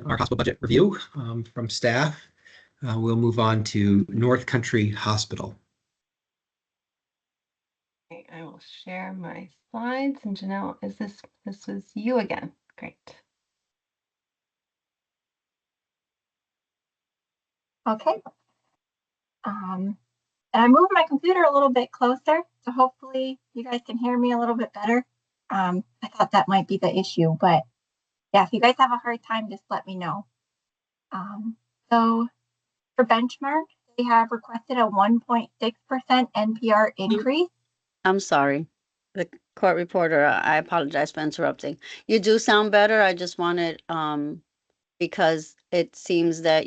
our hospital budget review from staff. We'll move on to North Country Hospital. Okay, I will share my slides. And Janelle, this was you again? Great. Okay. And I moved my computer a little bit closer, so hopefully you guys can hear me a little bit better. I thought that might be the issue, but yeah, if you guys have a hard time, just let me know. So for benchmark, they have requested a 1.6% NPR increase. I'm sorry, the court reporter, I apologize for interrupting. You do sound better. I just wanted, because it seems that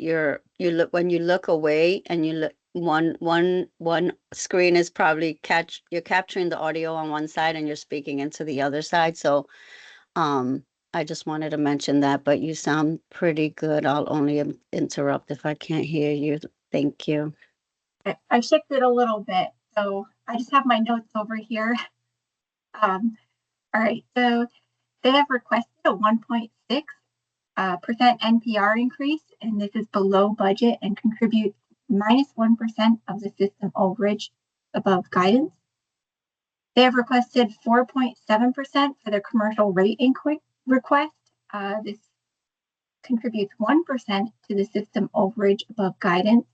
when you look away and you look, one screen is probably you're capturing the audio on one side and you're speaking into the other side. So, I just wanted to mention that, but you sound pretty good. I'll only interrupt if I can't hear you. Thank you. I shifted a little bit, so I just have my notes over here. All right, so they have requested a 1.6% NPR increase, and this is below budget and contributes -1% of the system overage above guidance. They have requested 4.7% for their commercial rate request. This contributes 1% to the system overage above guidance.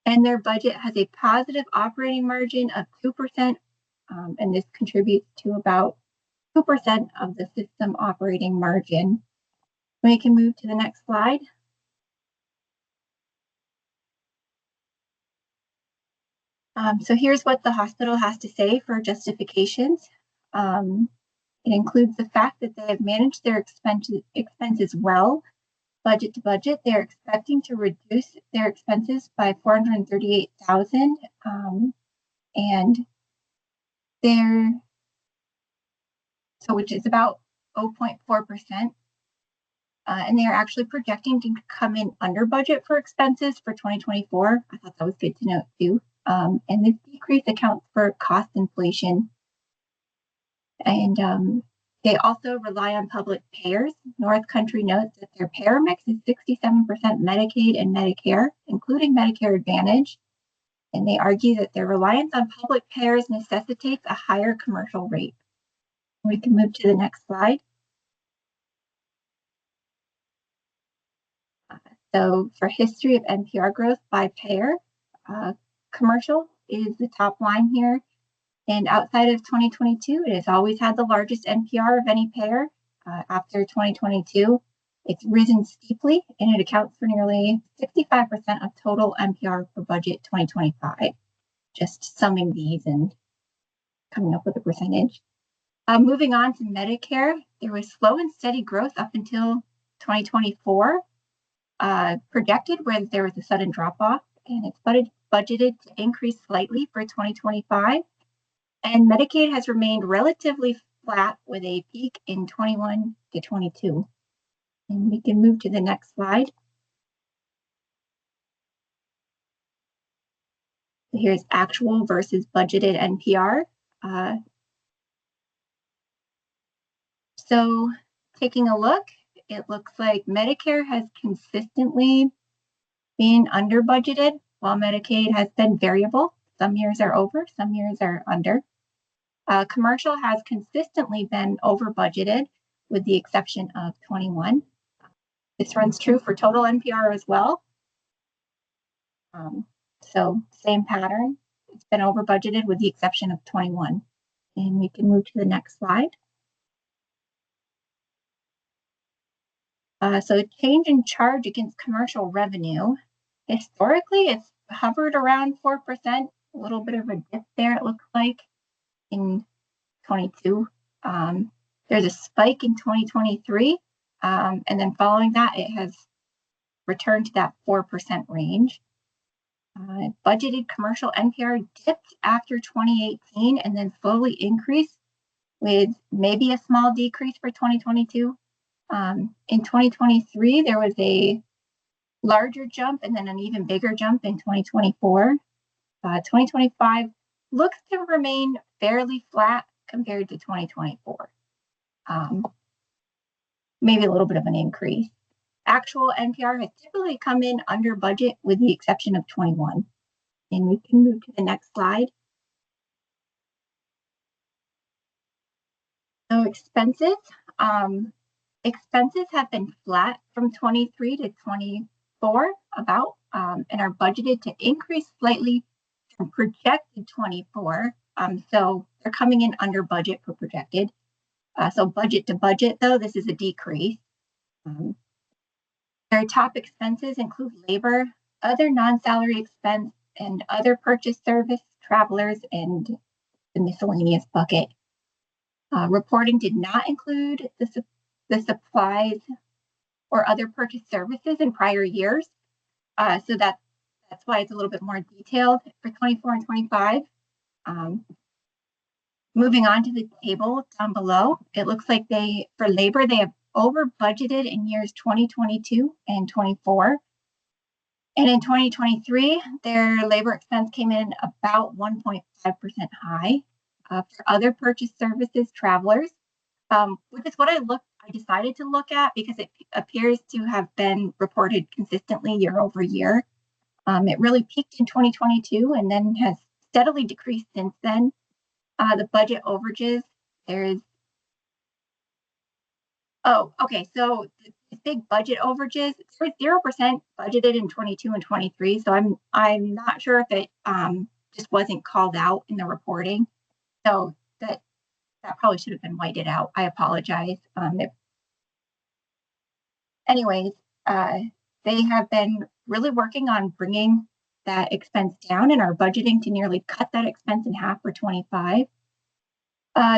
And their budget has a positive operating margin of 2%, and this contributes to about 2% of the system operating margin. We can move to the next slide. So here's what the hospital has to say for justifications. It includes the fact that they have managed their expenses well. Budget to budget, they're expecting to reduce their expenses by $438,000, and which is about 0.4%. And they are actually projecting to come in under budget for expenses for 2024. I thought that was good to note too. And this decrease accounts for cost inflation. And they also rely on public payers. North Country notes that their payer mix is 67% Medicaid and Medicare, including Medicare Advantage. And they argue that their reliance on public payers necessitates a higher commercial rate. We can move to the next slide. So for history of NPR growth by payer, commercial is the top line here. And outside of 2022, it has always had the largest NPR of any payer. After 2022, it's risen steeply, and it accounts for nearly 65% of total NPR for budget 2025. Just summing these and coming up with a percentage. Moving on to Medicare, there was slow and steady growth up until 2024, projected where there was a sudden drop-off, and it's budgeted to increase slightly for 2025. And Medicaid has remained relatively flat with a peak in 21 to 22. And we can move to the next slide. So here's actual versus budgeted NPR. So taking a look, it looks like Medicare has consistently been under budgeted, while Medicaid has been variable. Some years are over, some years are under. Commercial has consistently been over budgeted, with the exception of 21. This runs true for total NPR as well. So same pattern. It's been over budgeted with the exception of 21. And we can move to the next slide. So change in charge against commercial revenue. Historically, it's hovered around 4%, a little bit of a dip there, it looks like, in 22. There's a spike in 2023, and then following that, it has returned to that 4% range. Budgeted commercial NPR dipped after 2018 and then slowly increased with maybe a small decrease for 2022. In 2023, there was a larger jump and then an even bigger jump in 2024. 2025 looks to remain fairly flat compared to 2024. Maybe a little bit of an increase. actual NPR has typically come in under budget with the exception of 21. And we can move to the next slide. So expenses. Expenses have been flat from 23 to 24 about, and are budgeted to increase slightly from projected 24. So they're coming in under budget for projected. So budget to budget, though, this is a decrease. Their top expenses include labor, other non-salary expense, and other purchase service, travelers, and the miscellaneous bucket. Reporting did not include the supplies or other purchase services in prior years. So that's why it's a little bit more detailed for 24 and 25. Moving on to the table down below, it looks like for labor, they have over budgeted in years 2022 and 24. And in 2023, their labor expense came in about 1.5% high. For other purchase services, travelers, which is what I decided to look at because it appears to have been reported consistently year over year. It really peaked in 2022 and then has steadily decreased since then. The budget overages, so the big budget overages, there's 0% budgeted in 22 and 23. So I'm not sure if it just wasn't called out in the reporting. So that probably should have been whited out. I apologize. Anyways, they have been really working on bringing that expense down and are budgeting to nearly cut that expense in half for 25.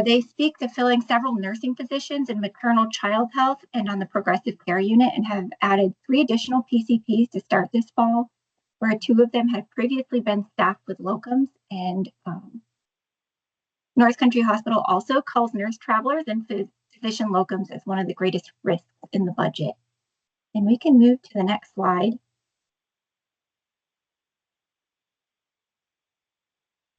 They speak to filling several nursing positions in maternal child health and on the progressive care unit and have added 3 additional PCPs to start this fall, where 2 of them had previously been staffed with locums. And North Country Hospital also calls nurse travelers and physician locums as one of the greatest risks in the budget. And we can move to the next slide.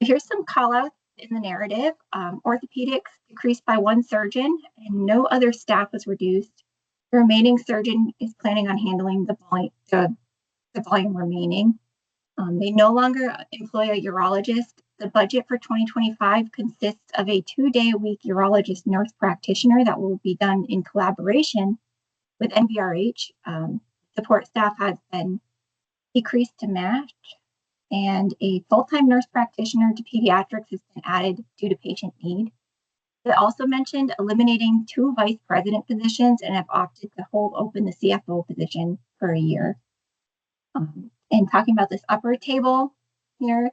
Here's some call outs in the narrative. Orthopedics decreased by 1 surgeon and no other staff was reduced. The remaining surgeon is planning on handling the volume remaining. They no longer employ a urologist. The budget for 2025 consists of a 2-day-a-week urologist nurse practitioner that will be done in collaboration with NVRH. Support staff has been decreased to match, and a full-time nurse practitioner to pediatrics has been added due to patient need. They also mentioned eliminating 2 vice president positions and have opted to hold open the CFO position for a year. And talking about this upper table here,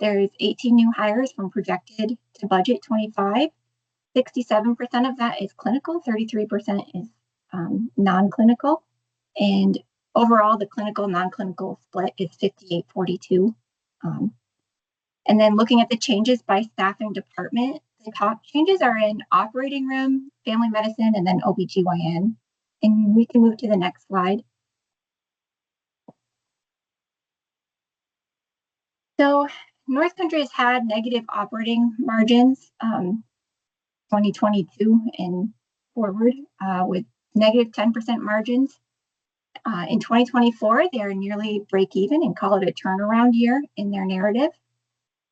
there's 18 new hires from projected to budget 25. 67% of that is clinical, 33% is non-clinical. And overall, the clinical non-clinical split is 58-42. And then looking at the changes by staffing department, the top changes are in operating room, family medicine, and then OBGYN. And we can move to the next slide. So North Country has had negative operating margins 2022 and forward with negative 10% margins. In 2024, they are nearly break even and call it a turnaround year in their narrative.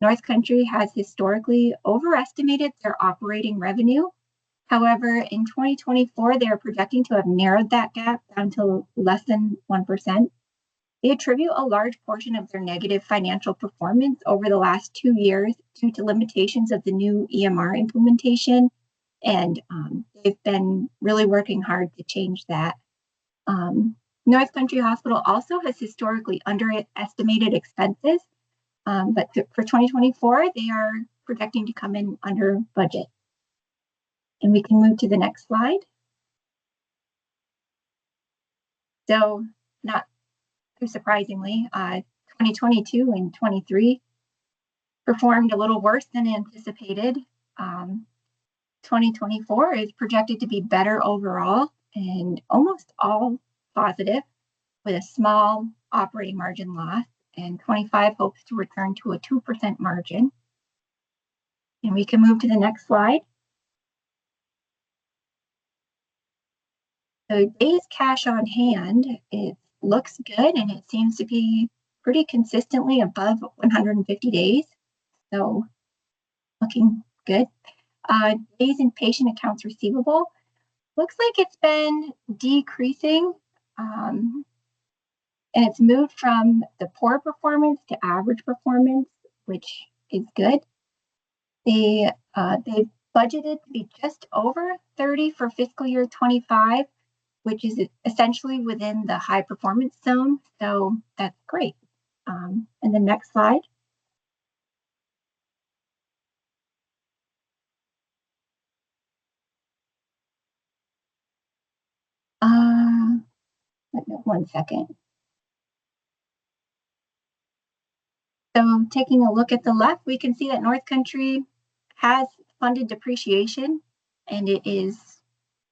North Country has historically overestimated their operating revenue. However, in 2024, they are projecting to have narrowed that gap down to less than 1%. They attribute a large portion of their negative financial performance over the last 2 years due to limitations of the new EMR implementation, and they've been really working hard to change that. North Country Hospital also has historically underestimated expenses, but for 2024, they are projecting to come in under budget. And we can move to the next slide. So, not too surprisingly, 2022 and 23 performed a little worse than anticipated. 2024 is projected to be better overall and almost all positive, with a small operating margin loss, and 25 hopes to return to a 2% margin. And we can move to the next slide. So days cash on hand, it looks good and it seems to be pretty consistently above 150 days. So looking good. Days in patient accounts receivable, looks like it's been decreasing. And it's moved from the poor performance to average performance, which is good. They budgeted to be just over 30 for fiscal year 25, which is essentially within the high performance zone. So that's great. And the next slide. One second. So taking a look at the left, we can see that North Country has funded depreciation and it is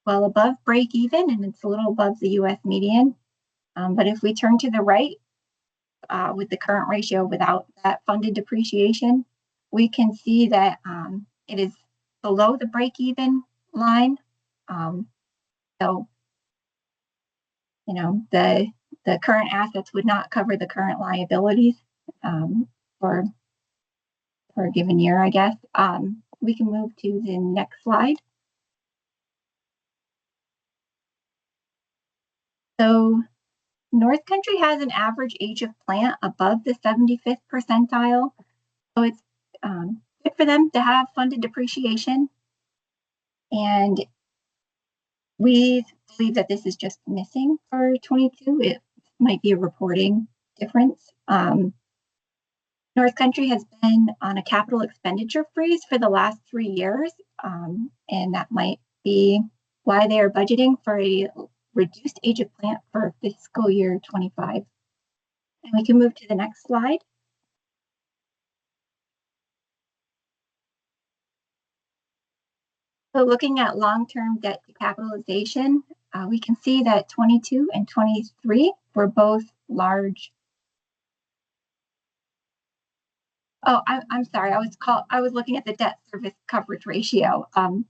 well above break even and it's a little above the US median. But if we turn to the right, with the current ratio without that funded depreciation, we can see that it is below the break even line. So, you know, the current assets would not cover the current liabilities for a given year, I guess. We can move to the next slide. So North Country has an average age of plant above the 75th percentile. So it's good for them to have funded depreciation. And we believe that this is just missing for 22. It might be a reporting difference. North Country has been on a capital expenditure freeze for the last 3 years, and that might be why they are budgeting for a reduced age of plant for fiscal year 25. And we can move to the next slide. So looking at long-term debt to capitalization, we can see that 22 and 23 were both large. Oh, I'm sorry. I was looking at the debt service coverage ratio. I'll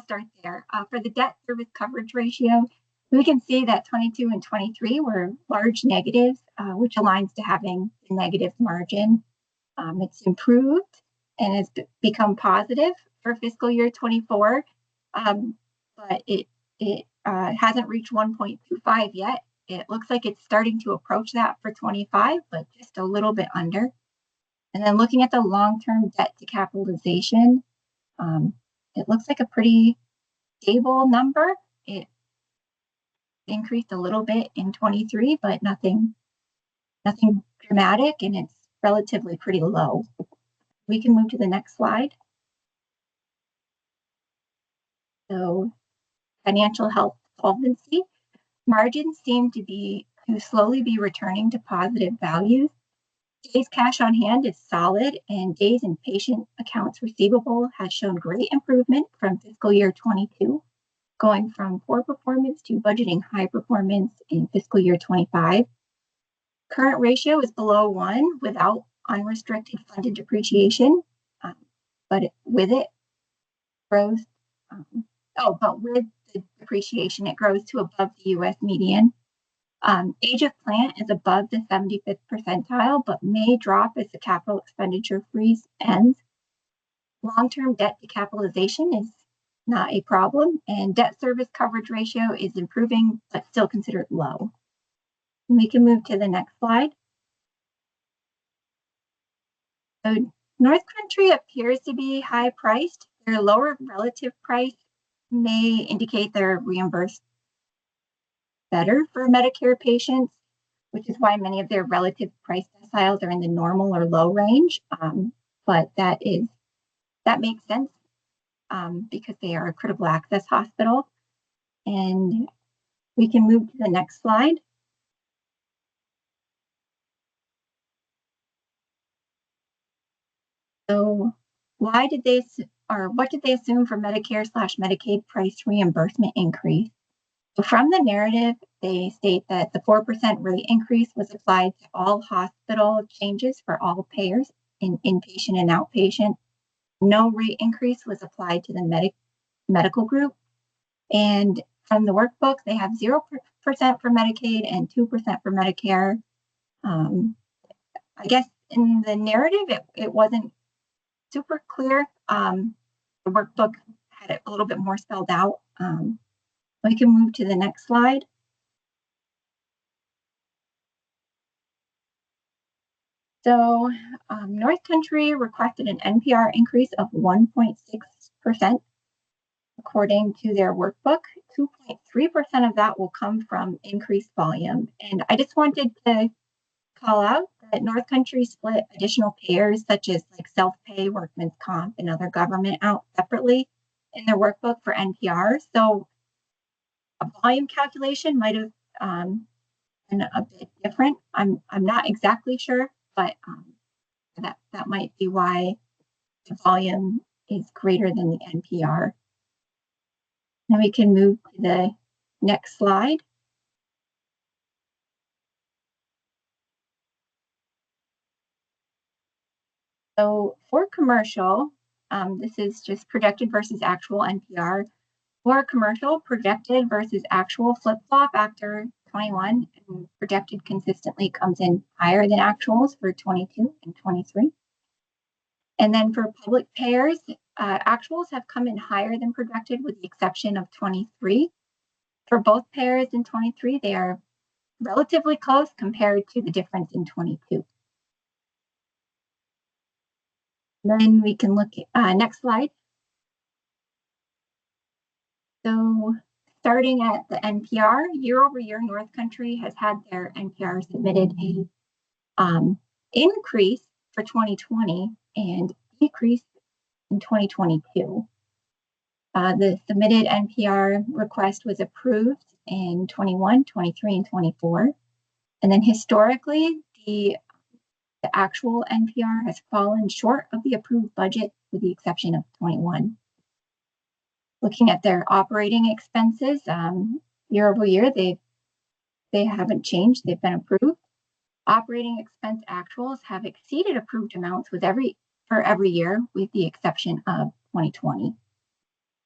start there. For the debt service coverage ratio, we can see that 22 and 23 were large negatives, which aligns to having a negative margin. It's improved and has become positive for fiscal year 24, but it hasn't reached 1.25 yet. It looks like it's starting to approach that for 25, but just a little bit under. And then looking at the long-term debt to capitalization, it looks like a pretty stable number. It increased a little bit in 23, but nothing dramatic, and it's relatively pretty low. We can move to the next slide. So financial health solvency margins seem to slowly be returning to positive values. Days cash on hand is solid, and days in patient accounts receivable has shown great improvement from fiscal year 22, going from poor performance to budgeting high performance in fiscal year 25. Current ratio is below 1 without unrestricted funded depreciation, but with it grows. But with the depreciation, it grows to above the US median. Age of plant is above the 75th percentile, but may drop as the capital expenditure freeze ends. Long-term debt to capitalization is not a problem, and debt service coverage ratio is improving, but still considered low. We can move to the next slide. So North Country appears to be high priced. Their lower relative price may indicate they're reimbursed better for Medicare patients, which is why many of their relative price deciles are in the normal or low range. But that makes sense because they are a critical access hospital. And we can move to the next slide. So what did they assume for Medicare/Medicaid price reimbursement increase? So from the narrative, they state that the 4% rate increase was applied to all hospital changes for all payers in inpatient and outpatient. No rate increase was applied to the medical group. And from the workbook, they have 0% for Medicaid and 2% for Medicare. I guess in the narrative, it wasn't super clear. The workbook had it a little bit more spelled out. We can move to the next slide. So North Country requested an NPR increase of 1.6%. According to their workbook, 2.3% of that will come from increased volume. And I just wanted to call out that North Country split additional payers such as like self-pay, workman's comp, and other government out separately in their workbook for NPR. So a volume calculation might have been a bit different. I'm not exactly sure, but that might be why the volume is greater than the NPR. Now we can move to the next slide. So for commercial, this is just projected versus actual NPR. For commercial, projected versus actual flip-flop after 21, and projected consistently comes in higher than actuals for 22 and 23. And then for public payers, actuals have come in higher than projected with the exception of 23. For both payers in 23, they are relatively close compared to the difference in 22. Then we can look at next slide. So starting at the NPR, year over year, North Country has had their NPR submitted a increase for 2020 and decrease in 2022. The submitted NPR request was approved in 21, 23, and 24. And then historically, the actual NPR has fallen short of the approved budget with the exception of 21. Looking at their operating expenses, year over year, they haven't changed. They've been approved. Operating expense actuals have exceeded approved amounts for every year, with the exception of 2020.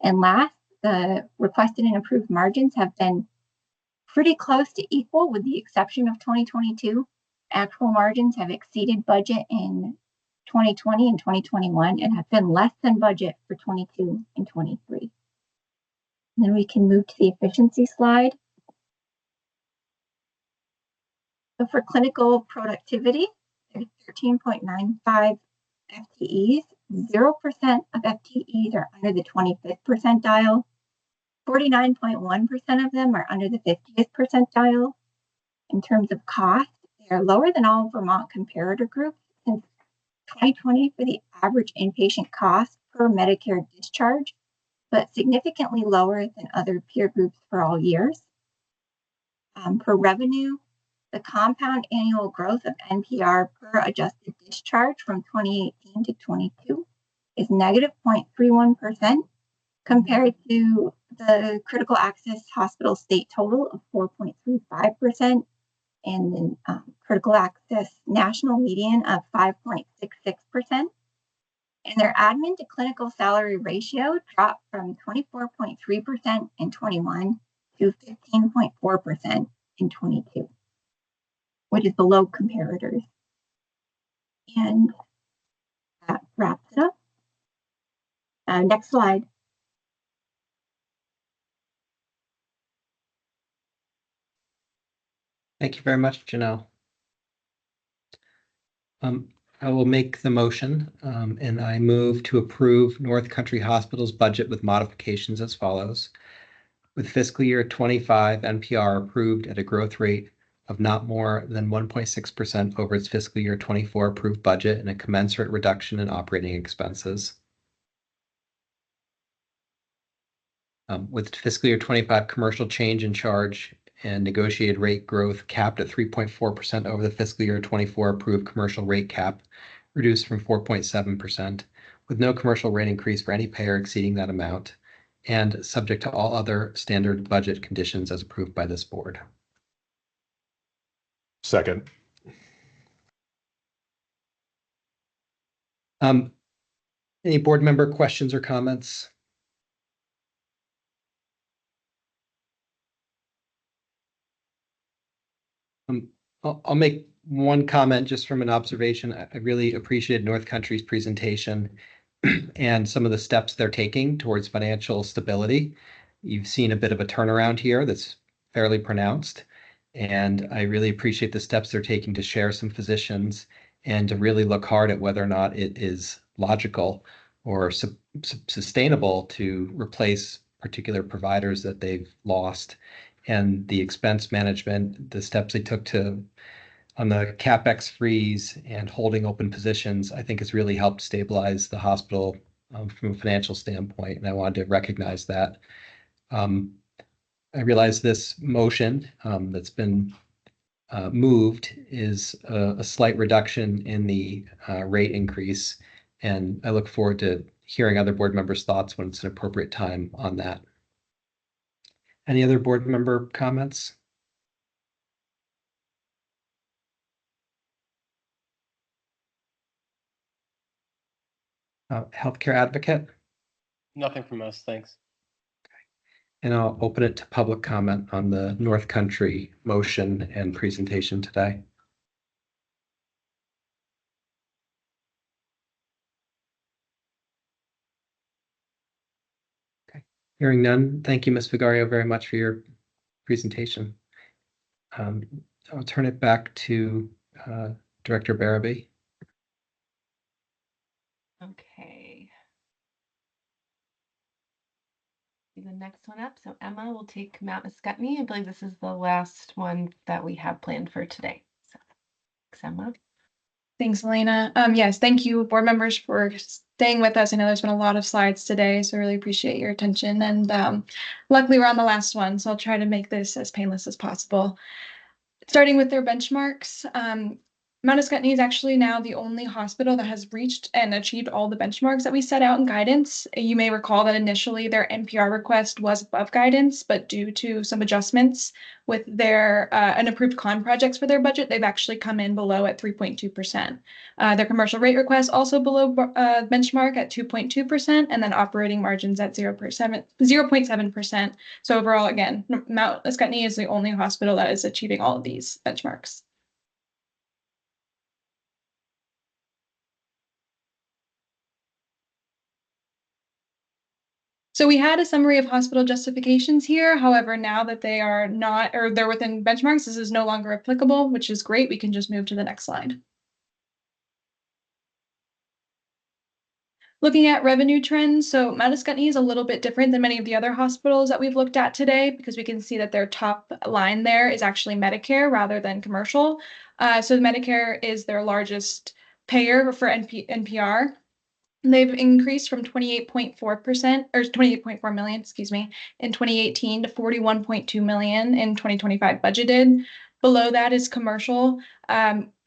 And last, the requested and approved margins have been pretty close to equal, with the exception of 2022. Actual margins have exceeded budget in 2020 and 2021 and have been less than budget for 22 and 23. And then we can move to the efficiency slide. So for clinical productivity, there's 13.95 FTEs. 0% of FTEs are under the 25th percentile. 49.1% of them are under the 50th percentile. In terms of cost, they are lower than all Vermont comparator groups since 2020 for the average inpatient cost per Medicare discharge, but significantly lower than other peer groups for all years. For revenue, the compound annual growth of NPR per adjusted discharge from 2018 to 22 is negative 0.31% compared to the critical access hospital state total of 4.35% and the critical access national median of 5.66%. And their admin to clinical salary ratio dropped from 24.3% in 21 to 15.4% in 22, which is below comparators. And that wraps it up. Next slide. Thank you very much, Janelle. I will make the motion, and I move to approve North Country Hospital's budget with modifications as follows. With fiscal year 25 NPR approved at a growth rate of not more than 1.6% over its fiscal year 24 approved budget and a commensurate reduction in operating expenses. With fiscal year 25 commercial change in charge and negotiated rate growth capped at 3.4% over the fiscal year 24 approved commercial rate cap, reduced from 4.7%, with no commercial rate increase for any payer exceeding that amount, and subject to all other standard budget conditions as approved by this board. Second. Any board member questions or comments? I'll make one comment just from an observation. I really appreciated North Country's presentation and some of the steps they're taking towards financial stability. You've seen a bit of a turnaround here that's fairly pronounced. And I really appreciate the steps they're taking to share some physicians and to really look hard at whether or not it is logical or sustainable to replace particular providers that they've lost. And the expense management, the steps they took to on the CapEx freeze and holding open positions, I think has really helped stabilize the hospital from a financial standpoint. And I wanted to recognize that. I realize this motion that's been moved is a slight reduction in the rate increase. And I look forward to hearing other board members' thoughts when it's an appropriate time on that. Any other board member comments? Healthcare advocate? Nothing from us, thanks. And I'll open it to public comment on the North Country motion and presentation today. Okay, hearing none. Thank you, Ms. Vigario, very much for your presentation. I'll turn it back to Director Barabee. Okay. The next one up. So Emma will take Mount Escutney. I believe this is the last one that we have planned for today. So thanks, Emma. Thanks, Elena. Yes, thank you, board members, for staying with us. I know there's been a lot of slides today, so I really appreciate your attention. And luckily, we're on the last one, so I'll try to make this as painless as possible. Starting with their benchmarks, Mount Escutney is actually now the only hospital that has reached and achieved all the benchmarks that we set out in guidance. You may recall that initially their NPR request was above guidance, but due to some adjustments with their unapproved con projects for their budget, they've actually come in below at 3.2%. Their commercial rate request also below benchmark at 2.2%, and then operating margins at 0.7%. So overall, again, Mount Escutney is the only hospital that is achieving all of these benchmarks. So we had a summary of hospital justifications here. However, now that they are not, or they're within benchmarks, this is no longer applicable, which is great. We can just move to the next slide. Looking at revenue trends, so Mount Escutney is a little bit different than many of the other hospitals that we've looked at today, because we can see that their top line there is actually Medicare rather than commercial. So Medicare is their largest payer for NPR. They've increased from 28.4% or 28.4 million, excuse me, in 2018 to 41.2 million in 2025 budgeted. Below that is commercial.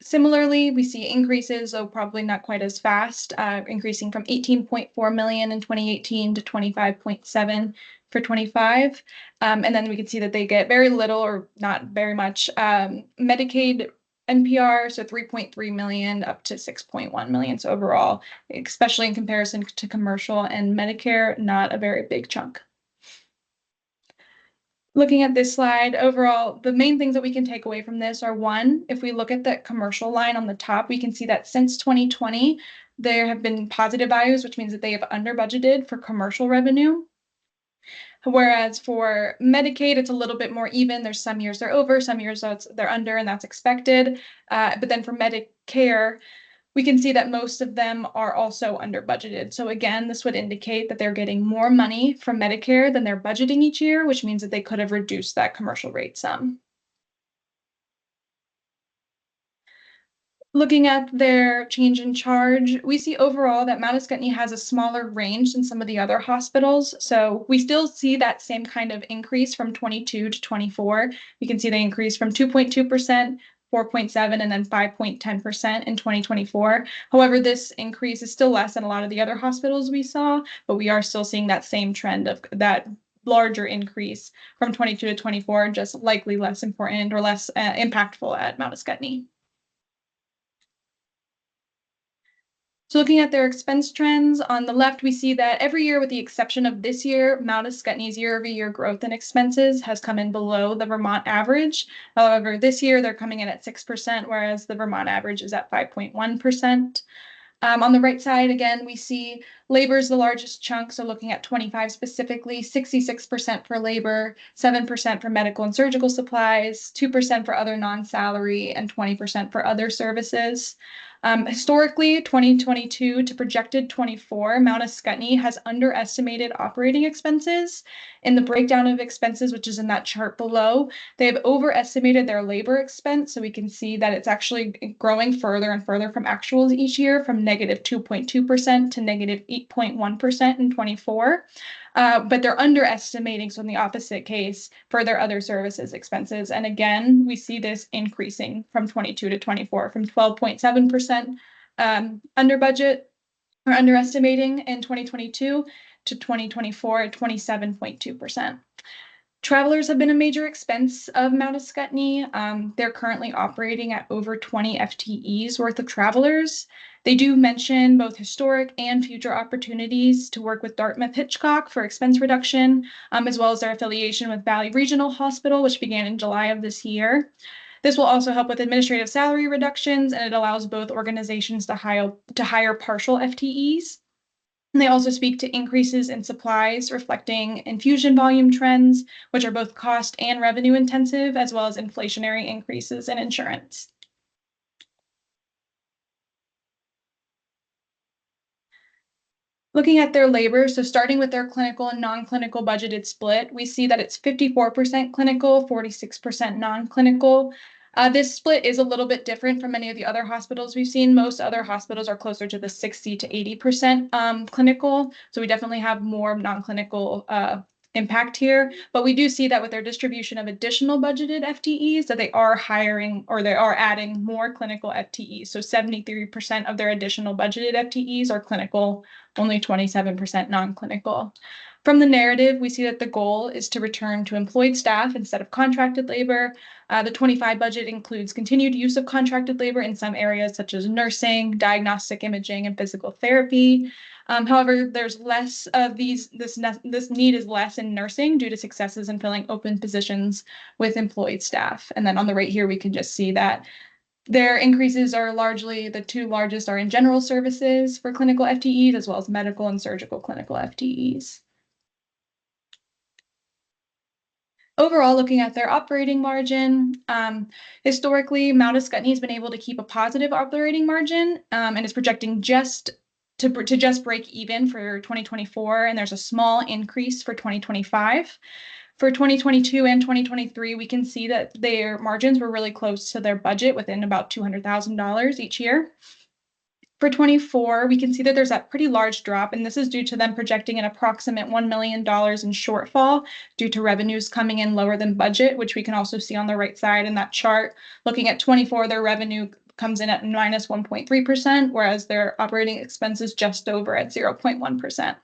Similarly, we see increases, though probably not quite as fast, increasing from 18.4 million in 2018 to 25.7 for 25. And then we can see that they get very little or not very much Medicaid NPR, so 3.3 million up to 6.1 million. So overall, especially in comparison to commercial and Medicare, not a very big chunk. Looking at this slide, overall, the main things that we can take away from this are, one, if we look at the commercial line on the top, we can see that since 2020, there have been positive values, which means that they have under budgeted for commercial revenue. Whereas for Medicaid, it's a little bit more even. There's some years they're over, some years they're under, and that's expected. But then for Medicare, we can see that most of them are also under budgeted. So again, this would indicate that they're getting more money from Medicare than they're budgeting each year, which means that they could have reduced that commercial rate some. Looking at their change in charge, we see overall that Mount Escutney has a smaller range than some of the other hospitals. So we still see that same kind of increase from 22 to 24. You can see the increase from 2.2%, 4.7, and then 5.10% in 2024. However, this increase is still less than a lot of the other hospitals we saw, but we are still seeing that same trend of that larger increase from 22 to 24, just likely less important or less impactful at Mount Escutney. So looking at their expense trends, on the left, we see that every year, with the exception of this year, Mount Scottney's year-over-year growth in expenses has come in below the Vermont average. However, this year they're coming in at 6%, whereas the Vermont average is at 5.1%. On the right side, again, we see labor is the largest chunk. So looking at 25 specifically, 66% for labor, 7% for medical and surgical supplies, 2% for other non-salary, and 20% for other services. Historically, 2022 to projected 24, Mount Scottney has underestimated operating expenses. In the breakdown of expenses, which is in that chart below, they have overestimated their labor expense. So we can see that it's actually growing further and further from actuals each year, from negative 2.2% to negative 8.1% in 24. But they're underestimating, so in the opposite case, for their other services expenses. And again, we see this increasing from 22 to 24, from 12.7% under budget or underestimating in 2022 to 2024 at 27.2%. Travelers have been a major expense of Mount Scottney. They're currently operating at over 20 FTEs worth of travelers. They do mention both historic and future opportunities to work with Dartmouth Hitchcock for expense reduction, as well as their affiliation with Valley Regional Hospital, which began in July of this year. This will also help with administrative salary reductions, and it allows both organizations to hire partial FTEs. And they also speak to increases in supplies reflecting infusion volume trends, which are both cost and revenue intensive, as well as inflationary increases in insurance. Looking at their labor, so starting with their clinical and non-clinical budgeted split, we see that it's 54% clinical, 46% non-clinical. This split is a little bit different from many of the other hospitals we've seen. Most other hospitals are closer to the 60 to 80% clinical. So we definitely have more non-clinical impact here. But we do see that with their distribution of additional budgeted FTEs, that they are hiring or they are adding more clinical FTEs. So 73% of their additional budgeted FTEs are clinical, only 27% non-clinical. From the narrative, we see that the goal is to return to employed staff instead of contracted labor. The 25 budget includes continued use of contracted labor in some areas such as nursing, diagnostic imaging, and physical therapy. However, there's less of this need is less in nursing due to successes in filling open positions with employed staff. And then on the right here, we can just see that their increases are largely, the two largest are in general services for clinical FTEs, as well as medical and surgical clinical FTEs. Overall, looking at their operating margin, historically, Mount Scottney has been able to keep a positive operating margin and is projecting just break even for 2024, and there's a small increase for 2025. For 2022 and 2023, we can see that their margins were really close to their budget, within about $200,000 each year. For 24, we can see that there's that pretty large drop, and this is due to them projecting an approximate $1 million in shortfall due to revenues coming in lower than budget, which we can also see on the right side in that chart. Looking at 24, their revenue comes in at minus 1.3%, whereas their operating expenses just over at 0.1%.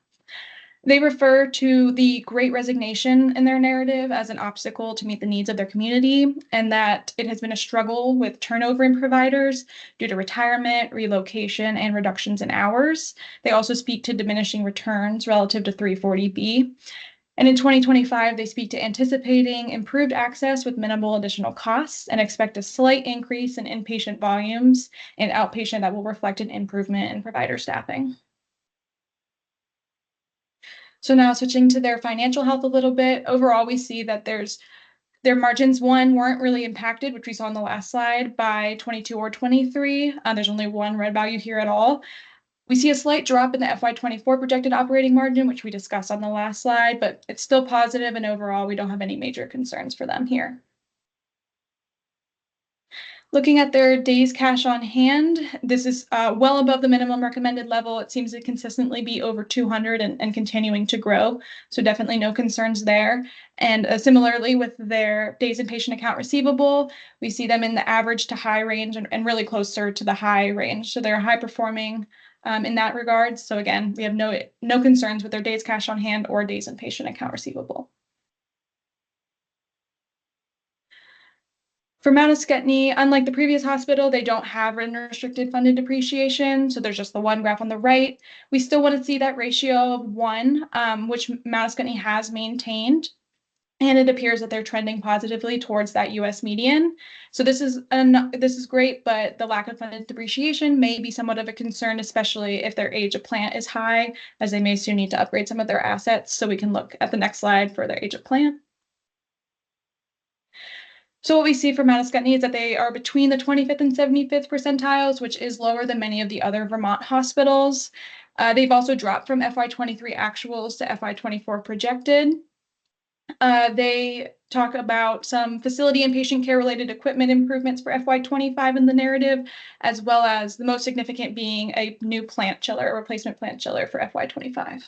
They refer to the Great Resignation in their narrative as an obstacle to meet the needs of their community, and that it has been a struggle with turnover in providers due to retirement, relocation, and reductions in hours. They also speak to diminishing returns relative to 340B. And in 2025, they speak to anticipating improved access with minimal additional costs and expect a slight increase in inpatient volumes and outpatient that will reflect an improvement in provider staffing. So now switching to their financial health a little bit, overall, we see that their margins, weren't really impacted, which we saw on the last slide, by 22 or 23. There's only one red value here at all. We see a slight drop in the FY24 projected operating margin, which we discussed on the last slide, but it's still positive, and overall, we don't have any major concerns for them here. Looking at their days cash on hand, this is well above the minimum recommended level. It seems to consistently be over 200 and continuing to grow. So definitely no concerns there. And similarly with their days in patient account receivable, we see them in the average to high range and really closer to the high range. So they're high performing in that regard. So again, we have no concerns with their days cash on hand or days in patient account receivable. For Mount Escutney, unlike the previous hospital, they don't have unrestricted funded depreciation, so there's just the one graph on the right. We still want to see that ratio of 1, which Mount Escutney has maintained. And it appears that they're trending positively towards that US median. So this is great, but the lack of funded depreciation may be somewhat of a concern, especially if their age of plant is high, as they may soon need to upgrade some of their assets. So we can look at the next slide for their age of plant. So what we see for Mount Escutney is that they are between the 25th and 75th percentiles, which is lower than many of the other Vermont hospitals. They've also dropped from FY23 actuals to FY24 projected. They talk about some facility and patient care related equipment improvements for FY25 in the narrative, as well as the most significant being a new plant chiller, a replacement plant chiller for FY25.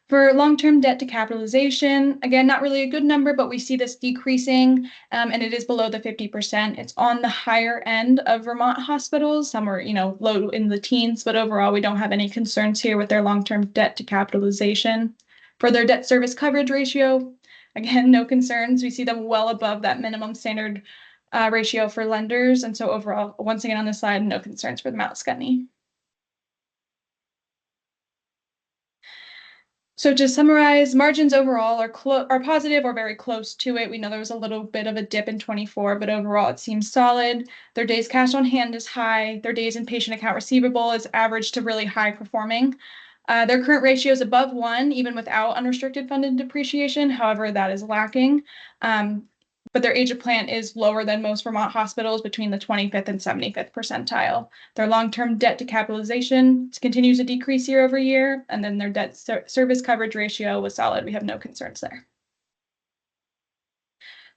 For long-term debt to capitalization, again, not really a good number, but we see this decreasing, and it is below the 50%. It's on the higher end of Vermont hospitals. Some are, low in the teens, but overall, we don't have any concerns here with their long-term debt to capitalization. For their debt service coverage ratio, again, no concerns. We see them well above that minimum standard ratio for lenders. And so overall, once again on this slide, no concerns for the Mount Escutney. So to summarize, margins overall are positive or very close to it. We know there was a little bit of a dip in 24, but overall it seems solid. Their days cash on hand is high. Their days in patient account receivable is average to really high performing. Their current ratio is above 1, even without unrestricted funded depreciation. However, that is lacking. But their age of plant is lower than most Vermont hospitals, between the 25th and 75th percentile. Their long-term debt to capitalization continues to decrease year over year, and then their debt service coverage ratio was solid. We have no concerns there.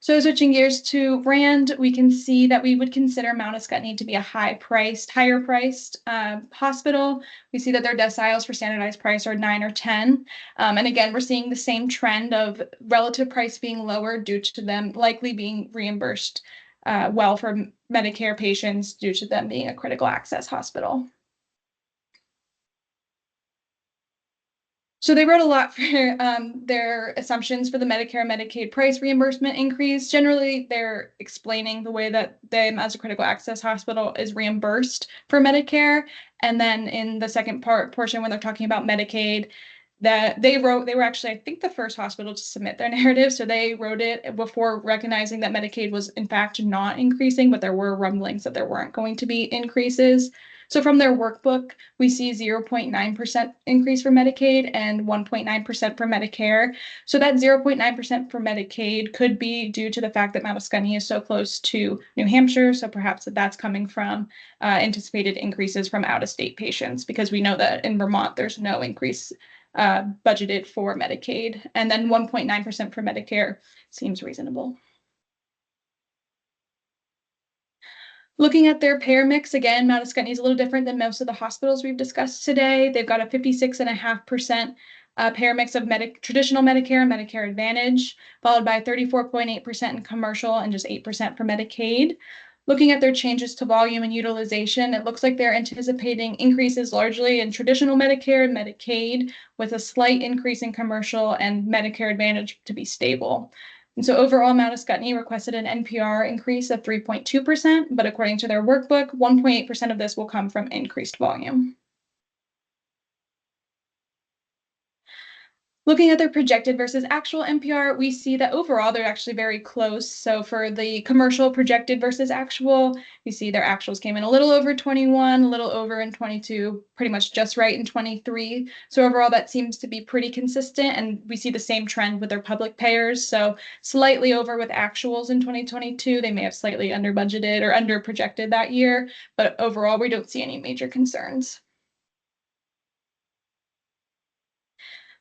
So switching gears to Rand, we can see that we would consider Mount Escutney to be a higher priced hospital. We see that their deciles for standardized price are 9 or 10. And again, we're seeing the same trend of relative price being lower due to them likely being reimbursed well for Medicare patients due to them being a critical access hospital. So they wrote a lot for their assumptions for the Medicare and Medicaid price reimbursement increase. Generally, they're explaining the way that them as a critical access hospital is reimbursed for Medicare. And then in the second portion, when they're talking about Medicaid, that they were actually, I think, the first hospital to submit their narrative. So they wrote it before recognizing that Medicaid was in fact not increasing, but there were rumblings that there weren't going to be increases. So from their workbook, we see 0.9% increase for Medicaid and 1.9% for Medicare. So that 0.9% for Medicaid could be due to the fact that Mount Escutney is so close to New Hampshire. So perhaps that's coming from anticipated increases from out-of-state patients, because we know that in Vermont, there's no increase budgeted for Medicaid. And then 1.9% for Medicare seems reasonable. Looking at their payer mix, again, Mount Escutney is a little different than most of the hospitals we've discussed today. They've got a 56.5% payer mix of traditional Medicare and Medicare Advantage, followed by 34.8% in commercial and just 8% for Medicaid. Looking at their changes to volume and utilization, it looks like they're anticipating increases largely in traditional Medicare and Medicaid, with a slight increase in commercial and Medicare Advantage to be stable. And so overall, Mount Escutney requested an NPR increase of 3.2%, but according to their workbook, 1.8% of this will come from increased volume. Looking at their projected versus actual NPR, we see that overall they're actually very close. So for the commercial projected versus actual, we see their actuals came in a little over 21, a little over in 22, pretty much just right in 23. So overall, that seems to be pretty consistent. And we see the same trend with their public payers. So slightly over with actuals in 2022. They may have slightly under budgeted or under projected that year, but overall, we don't see any major concerns.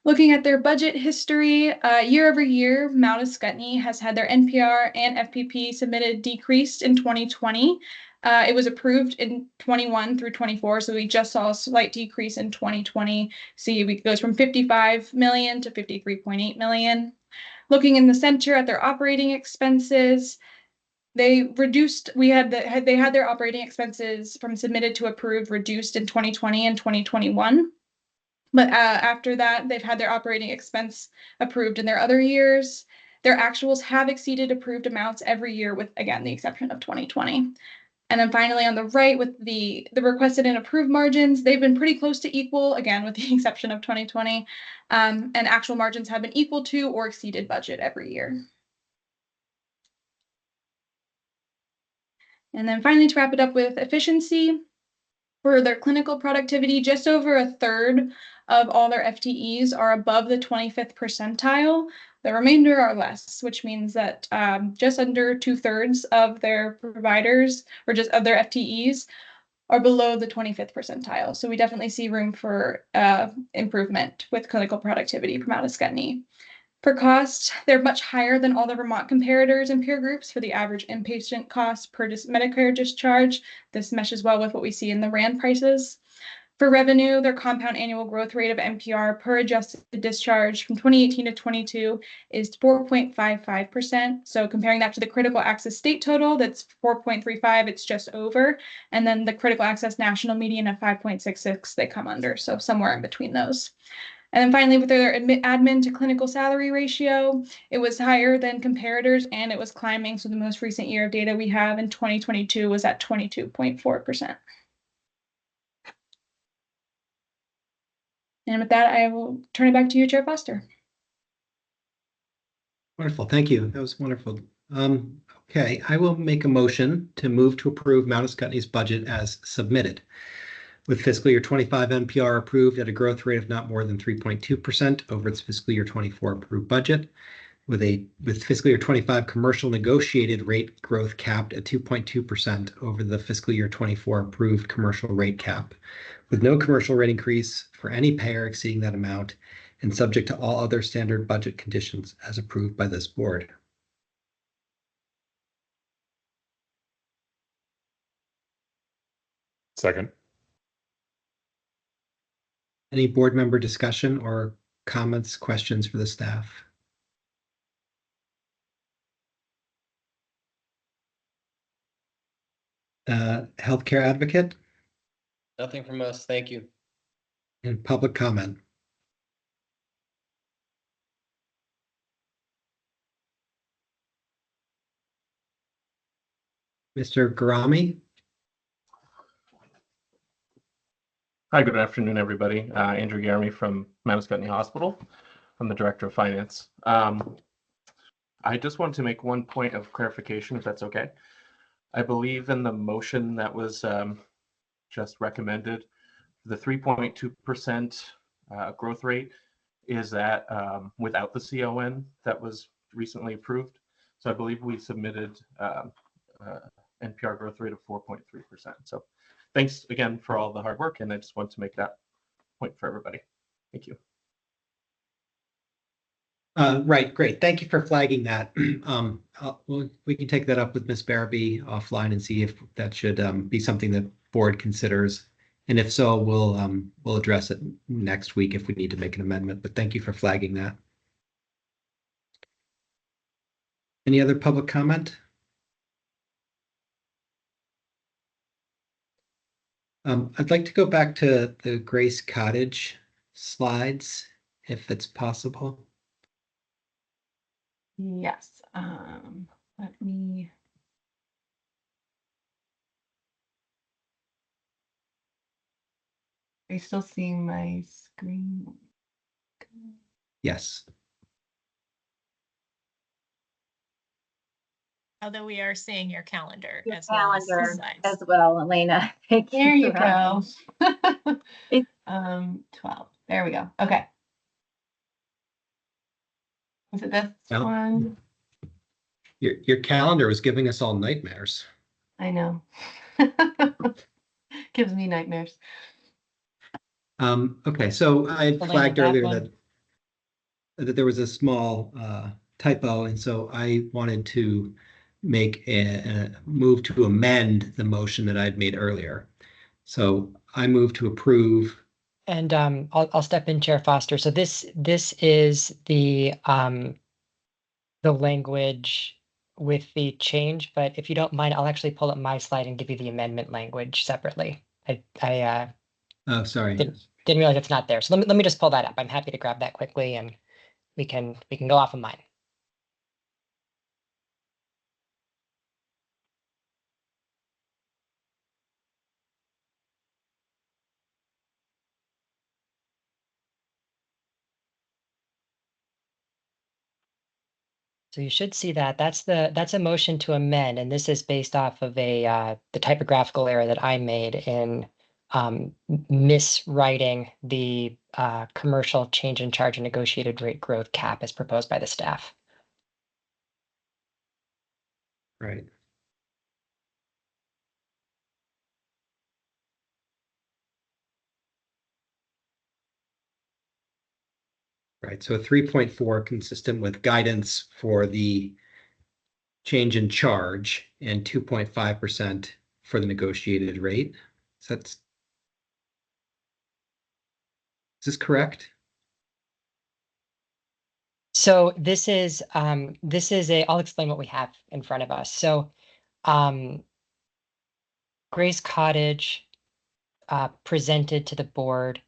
Looking at their budget history, year over year, Mount Escutney has had their NPR and FPP submitted decreased in 2020. It was approved in 21 through 24, so we just saw a slight decrease in 2020. See, it goes from 55 million to 53.8 million. Looking in the center at their operating expenses, they had their operating expenses from submitted to approved reduced in 2020 and 2021. But after that, they've had their operating expense approved in their other years. Their actuals have exceeded approved amounts every year with, again, the exception of 2020. And then finally on the right with the requested and approved margins, they've been pretty close to equal, again, with the exception of 2020. And actual margins have been equal to or exceeded budget every year. And then finally, to wrap it up with efficiency, for their clinical productivity, just over a third of all their FTEs are above the 25th percentile. The remainder are less, which means that just under 2/3 of their providers or just of their FTEs are below the 25th percentile. So we definitely see room for improvement with clinical productivity for Mount Ascutney. For cost, they're much higher than all the Vermont comparators and peer groups for the average inpatient cost per Medicare discharge. This meshes well with what we see in the RAND prices. For revenue, their compound annual growth rate of NPR per adjusted discharge from 2018 to 22 is 4.55%. So comparing that to the critical access state total, that's 4.35, it's just over. And then the critical access national median of 5.66, they come under. So somewhere in between those. And then finally, with their admin to clinical salary ratio, it was higher than comparators and it was climbing. So the most recent year of data we have in 2022 was at 22.4%. And with that, I will turn it back to you, Chair Foster. Wonderful. Thank you. That was wonderful. Okay, I will make a motion to move to approve Mount Ascutney's budget as submitted. With fiscal year 25 NPR approved at a growth rate of not more than 3.2% over its fiscal year 24 approved budget, with fiscal year 25 commercial negotiated rate growth capped at 2.2% over the fiscal year 24 approved commercial rate cap, with no commercial rate increase for any payer exceeding that amount and subject to all other standard budget conditions as approved by this board. Second. Any board member discussion or comments, questions for the staff? Healthcare advocate Nothing from us. Thank you. and public comment. Mr. Garami? Hi, good afternoon, everybody. Andrew Garamy from Mount Ascutney Hospital. I'm the Director of Finance. I just want to make one point of clarification, if that's okay. I believe in the motion that was just recommended, the 3.2% growth rate is that without the CON that was recently approved. So I believe we submitted NPR growth rate of 4.3%. So thanks again for all the hard work, and I just want to make that point for everybody. Thank you. Right, great. Thank you for flagging that. We can take that up with Ms. Barabee offline and see if that should be something that board considers. And if so, we'll address it next week if we need to make an amendment. But thank you for flagging that. Any other public comment? I'd like to go back to the Grace Cottage slides, if it's possible. Yes. Let me. Are you still seeing my screen? Yes. Although we are seeing your calendar Your as well as the calendar slides. as well, Elena. Thank There you for go. It- 12. There we go. Okay. Was it this Well, one? Your calendar is giving us all nightmares. I know. Gives me nightmares. Okay, so I had Elena, flagged that earlier one. that there was a small typo, and so I wanted to make a move to amend the motion that I'd made earlier. So I move to approve. And I'll step in, Chair Foster. So this is the language with the change, but if you don't mind, I'll actually pull up my slide and give you the amendment language separately. I Oh, sorry. didn't realize it's not there. So let me just pull that up. I'm happy to grab that quickly, and we can go off of mine. So you should see that. That's a motion to amend, and this is based off of the typographical error that I made in miswriting the commercial change in charge and negotiated rate growth cap as proposed by the staff. Right. Right, so 3.4 consistent with guidance for the change in charge and 2.5% for the negotiated rate. So is this correct? So this is I'll explain what we have in front of us. So Grace Cottage presented to the board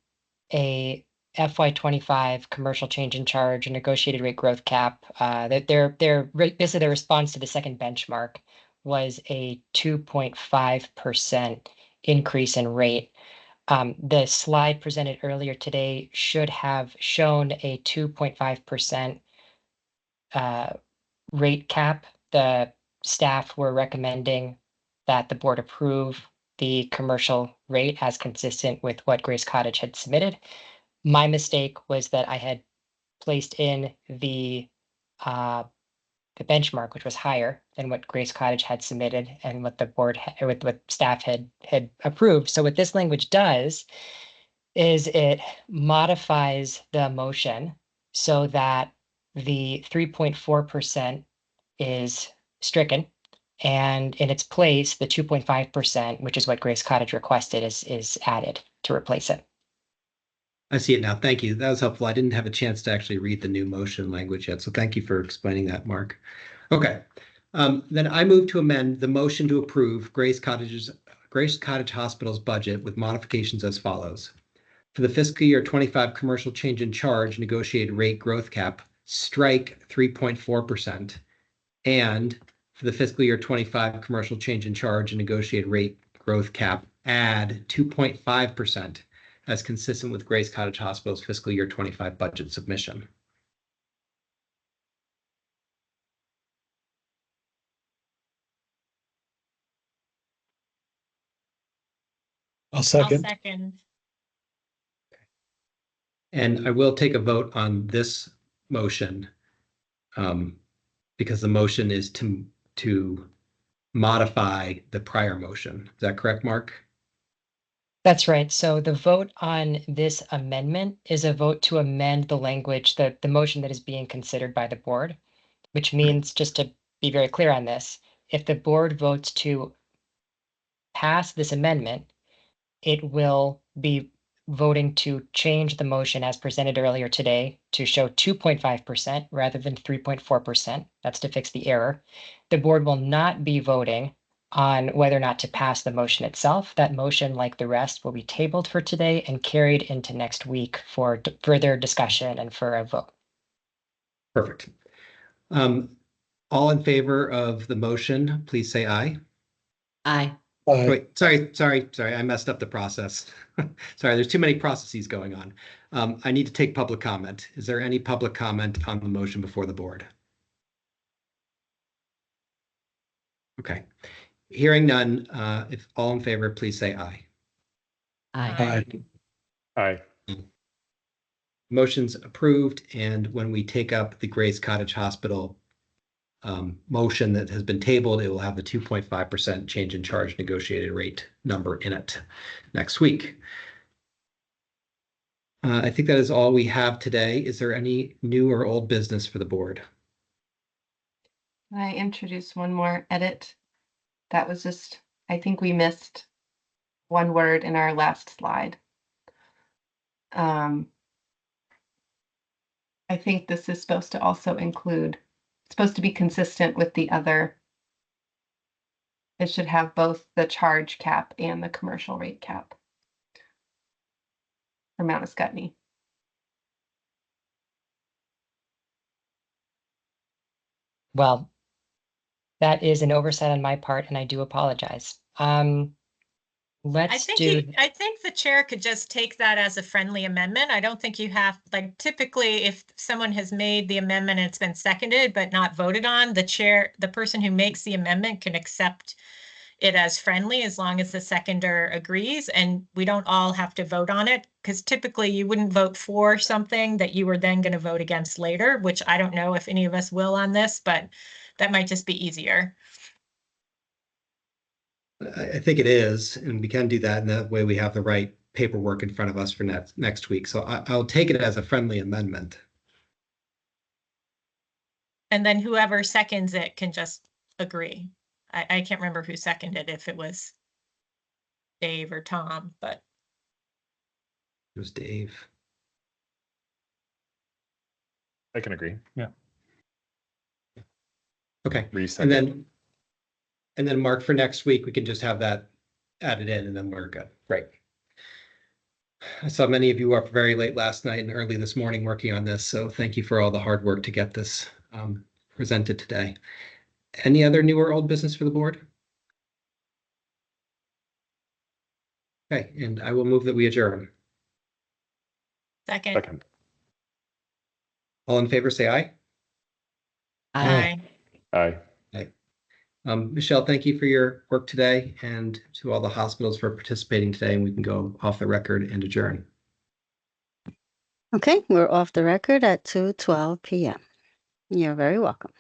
a FY25 commercial change in charge and negotiated rate growth cap. That basically their response to the second benchmark was a 2.5% increase in rate. The slide presented earlier today should have shown a 2.5% rate cap. The staff were recommending that the board approve the commercial rate as consistent with what Grace Cottage had submitted. My mistake was that I had placed in the benchmark, which was higher than what Grace Cottage had submitted and what the board what staff had approved. So what this language does is it modifies the motion so that the 3.4% is stricken, and in its place, the 2.5%, which is what Grace Cottage requested, is added to replace it. I see it now. Thank you. That was helpful. I didn't have a chance to actually read the new motion language yet, so thank you for explaining that, Mark. Okay. Then I move to amend the motion to approve Grace Cottage Hospital's budget with modifications as follows. For the fiscal year 25 commercial change in charge negotiated rate growth cap, strike 3.4%. And for the fiscal year 25 commercial change in charge and negotiated rate growth cap, add 2.5% as consistent with Grace Cottage Hospital's fiscal year 25 budget submission. I'll second. And I will take a vote on this motion because the motion is to modify the prior motion. Is that correct, Mark? That's right. So the vote on this amendment is a vote to amend the language, the motion that is being considered by the board, which means, just to be very clear on this, if the board votes to pass this amendment, it will be voting to change the motion as presented earlier today to show 2.5% rather than 3.4%. That's to fix the error. The board will not be voting on whether or not to pass the motion itself. That motion, like the rest, will be tabled for today and carried into next week for further discussion and for a vote. Perfect. All in favor of the motion, please say aye. Aye. Wait, sorry. I messed up the process. Sorry, there's too many processes going on. I need to take public comment. Is there any public comment on the motion before the board? Okay. Hearing none, if all in favor, please say aye. Aye. Aye. Motion's approved, and when we take up the Grace Cottage Hospital motion that has been tabled, it will have the 2.5% change in charge negotiated rate number in it next week. I think that is all we have today. Is there any new or old business for the board? I introduced one more edit. That was just, I think we missed one word in our last slide. I think this is supposed to also include, it's supposed to be consistent with the other. It should have both the charge cap and the commercial rate cap for Mount Ascutney. Well, that is an oversight on my part, and I do apologize. Let's think do, I think the chair could just take that as a friendly amendment. I don't think you have, like, typically if someone has made the amendment and it's been seconded but not voted on, the person who makes the amendment can accept it as friendly as long as the seconder agrees, and we don't all have to vote on it, because typically you wouldn't vote for something that you were then going to vote against later, which I don't know if any of us will on this, but that might just be easier. I think it is, and we can do that, and that way we have the right paperwork in front of us for next week. So I'll take it as a friendly amendment. And then whoever seconds it can just agree. I can't remember who seconded, if it was Dave or Tom, but It was Dave. I can agree. Yeah. Okay. Reset. And then Mark, for next week, we can just have that added in and then we're good. Great. I saw many of you were up very late last night and early this morning working on this. So thank you for all the hard work to get this presented today. Any other new or old business for the board? Okay, and I will move that we adjourn. second. All in favor, say aye. Aye. Aye. Michelle, thank you for your work today, and to all the hospitals for participating today, and we can go off the record and adjourn. Okay, we're off the record at 2:12 p.m. You're very welcome.